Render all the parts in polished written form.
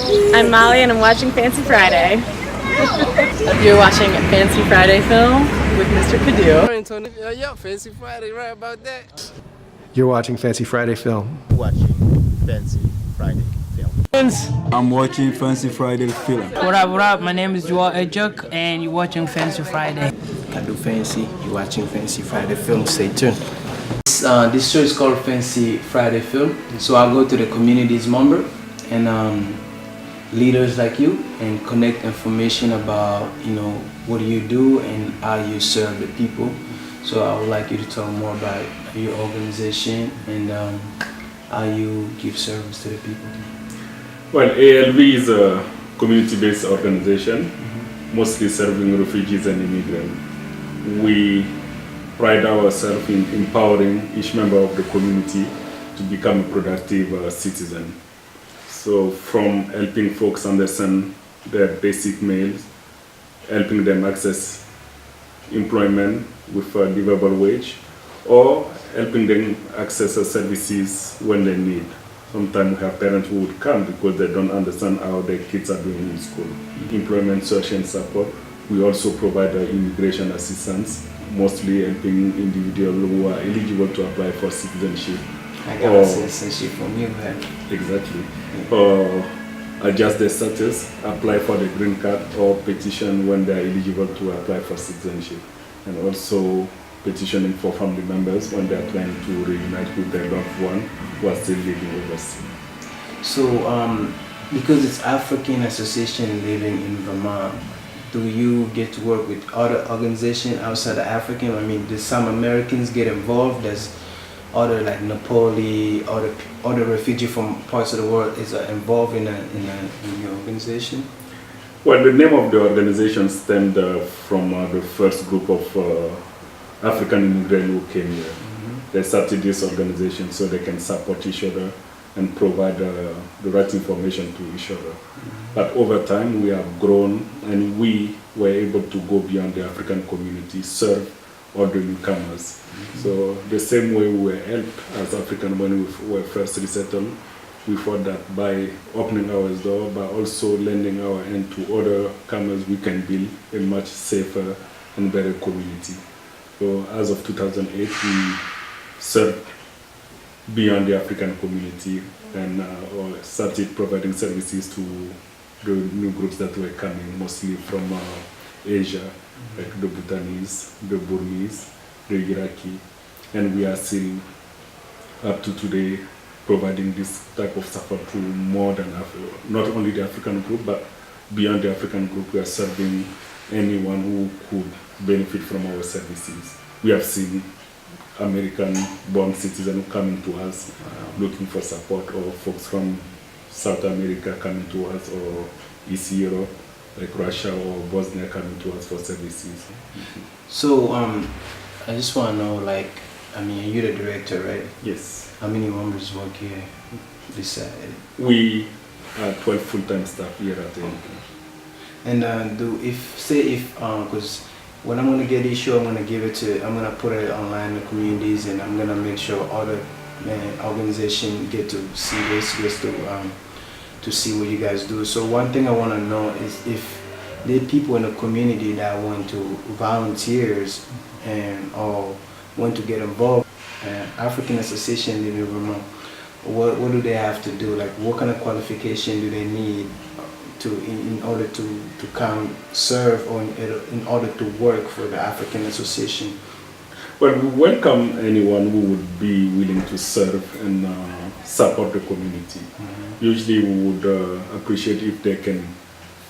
I'm Molly and I'm watching Fancy Friday. You're watching Fancy Friday film with Mr. Cadu. Yeah, Fancy Friday, right about that. You're watching Fancy Friday film. Watching Fancy Friday film. I'm watching Fancy Friday film. What up, what up? My name is Joel Ejok and you're watching Fancy Friday. I do Fancy, you're watching Fancy Friday film, stay tuned. This show is called Fancy Friday Film. So I go to the community's member and leaders like you and collect information about, what do you do and how you serve the people. So I would like you to talk more about your organization and how you give service to the people. Well, ALV is a community-based organization, mostly serving refugees and immigrants. We pride ourselves in empowering each member of the community to become a productive citizen. So from helping folks understand their basic needs, helping them access employment with a livable wage, or helping them access services when they need. Sometimes we have parents who would come because they don't understand how their kids are doing in school. Employment search and support. We also provide immigration assistance, mostly helping individuals who are eligible to apply for citizenship. I got citizenship from you, man. Exactly. Or adjust their status, apply for the green card, or petition when they are eligible to apply for citizenship. And also petitioning for family members when they are trying to reunite with their loved one who are still living overseas. So, because it's African Association living in Vermont, do you get to work with other organizations outside of African? I mean, do some Americans get involved? Does other like Nepali, other refugee from parts of the world is involved in your organization? Well, the name of the organization stemmed from the first group of African immigrants who came here. They started this organization so they can support each other and provide the right information to each other. But over time we have grown and we were able to go beyond the African community, serve other newcomers. So the same way we were helped as African when we were first resettled, we thought that by opening our door, by also lending our hand to other comers, we can build a much safer and better community. So as of 2008, we served beyond the African community and started providing services to the new groups that were coming, mostly from Asia, like the Bhutanese, the Burmese, the Iraqi, and we are still up to today providing this type of support to more than not only the African group, but beyond the African group, we are serving anyone who could benefit from our services. We have seen American-born citizens coming to us looking for support, or folks from South America coming to us, or East Europe, like Russia or Bosnia coming to us for services. So I just want to know, you're the director, right? Yes. How many members work here? We are 12 full-time staff here at the And because when I'm gonna get this show, I'm gonna put it online in the communities, and I'm gonna make sure other organizations get to see this, to see what you guys do. So one thing I want to know is if there are people in the community that want to volunteers or want to get involved. African Association in Vermont, what do they have to do? Like, what kind of qualification do they need in order to come serve, or in order to work for the African Association? Well, we welcome anyone who would be willing to serve and support the community. Usually we would appreciate if they can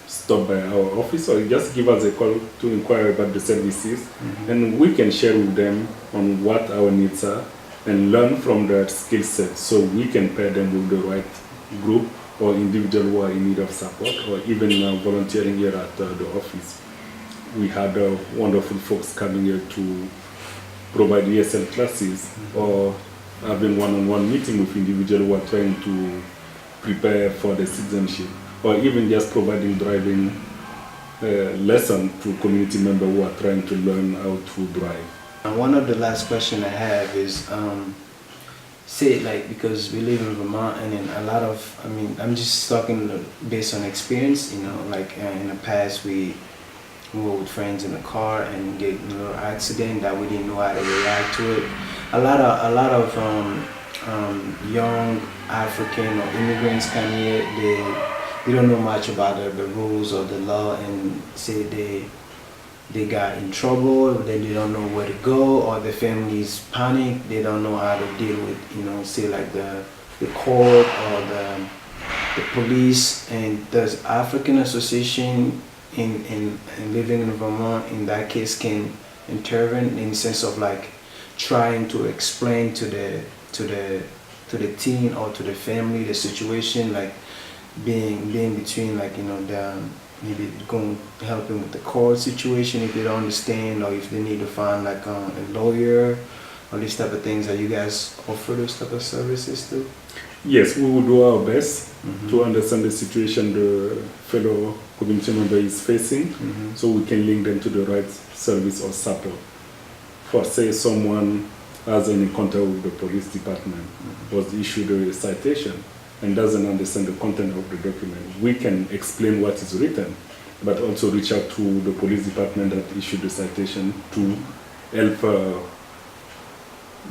stop by our office or just give us a call to inquire about the services, and we can share with them on what our needs are and learn from their skill set, so we can pair them with the right group or individual who are in need of support, or even volunteering here at the office. We had wonderful folks coming here to provide ESL classes, or having one-on-one meeting with individuals who are trying to prepare for the citizenship, or even just providing driving lesson to community members who are trying to learn how to drive. One of the last questions I have is, say like, because we live in Vermont, and then a lot of, I mean, I'm just talking based on experience, you know, like in the past we were with friends in the car and get in a little accident that we didn't know how to react to it. A lot of young African or immigrants come here, they don't know much about the rules or the law, and say they got in trouble, then they don't know where to go, or the families panic, they don't know how to deal with, you know, say like the court or the police. And the African Association in living in Vermont in that case can intervene in the sense of like trying to explain to the teen or to the family the situation, like being between, like, you know, the maybe going helping with the court situation if they don't understand, or if they need to find like a lawyer, or these type of things. That you guys offer those type of services too? Yes, we will do our best to understand the situation the fellow community member is facing, so we can link them to the right service or support. For say someone has an encounter with the police department, was issued a citation, and doesn't understand the content of the document, we can explain what is written, but also reach out to the police department that issued the citation to help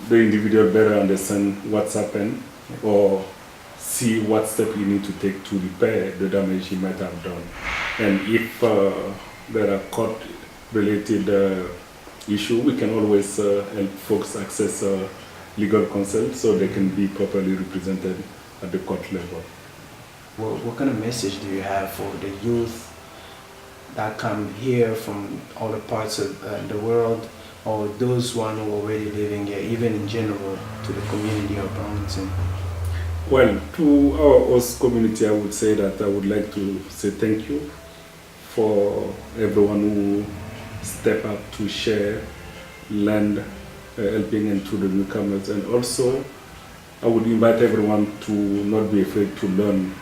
the individual better understand what's happened, or see what step you need to take to repair the damage he might have done. And if there are court-related issue, we can always help folks access legal counsel so they can be properly represented at the court level. Well, what kind of message do you have for the youth that come here from other parts of the world, or those one who are already living here, even in general, to the community of Burlington? Well, to our host community, I would say that I would like to say thank you for everyone who step up to share, lend, helping into the newcomers. And also, I would invite everyone to not be afraid to learn.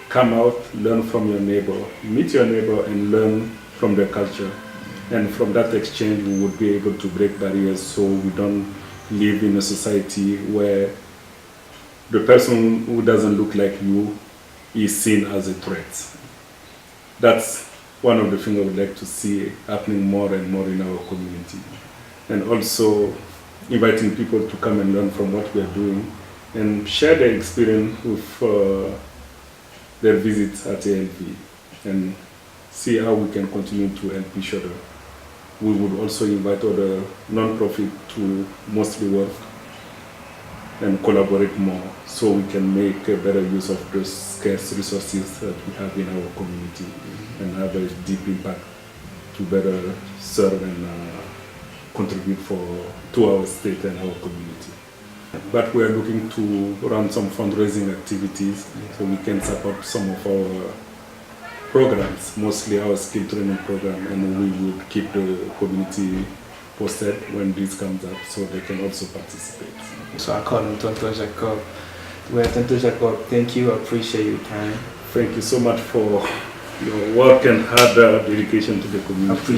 Come out, learn from your neighbor, meet your neighbor and learn from their culture. And from that exchange, we would be able to break barriers so we don't live in a society where the person who doesn't look like you is seen as a threat. That's one of the things I would like to see happening more and more in our community. And also inviting people to come and learn from what we are doing and share their experience with their visits at ALV, and see how we can continue to help each other. We would also invite other non-profit to mostly work and collaborate more, so we can make a better use of those scarce resources that we have in our community and have a deep impact to better serve and contribute to our state and our community. But we are looking to run some fundraising activities so we can support some of our programs, mostly our skill training program, and we will keep the community posted when this comes up so they can also participate. So I call him Tonton Jacob. Well, Tonton Jacob, thank you. I appreciate your time. Thank you so much for your work and hard dedication to the community.